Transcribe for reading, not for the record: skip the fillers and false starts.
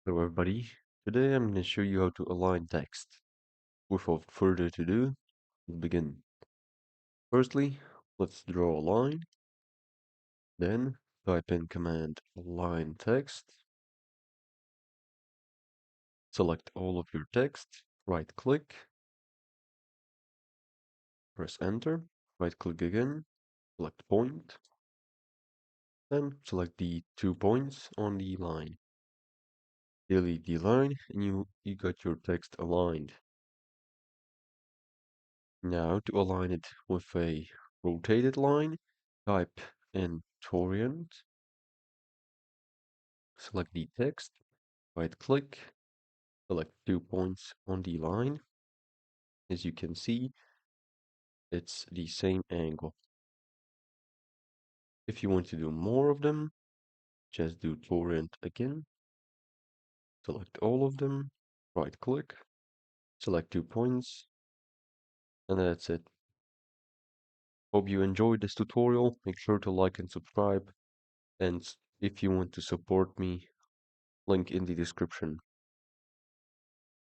Hello everybody, today I'm going to show you how to align text. Without further ado, we'll begin. Firstly, let's draw a line, then type in command align text, select all of your text, right click, press enter, right click again, select point, then select the 2 points on the line. Delete the line and you got your text aligned. Now to align it with a rotated line, type in orient, select the text, right click, select 2 points on the line. As you can see, it's the same angle. If you want to do more of them, just do orient again, select all of them, right click, select 2 points, and that's it. Hope you enjoyed this tutorial. Make sure to like and subscribe. And if you want to support me, link in the description.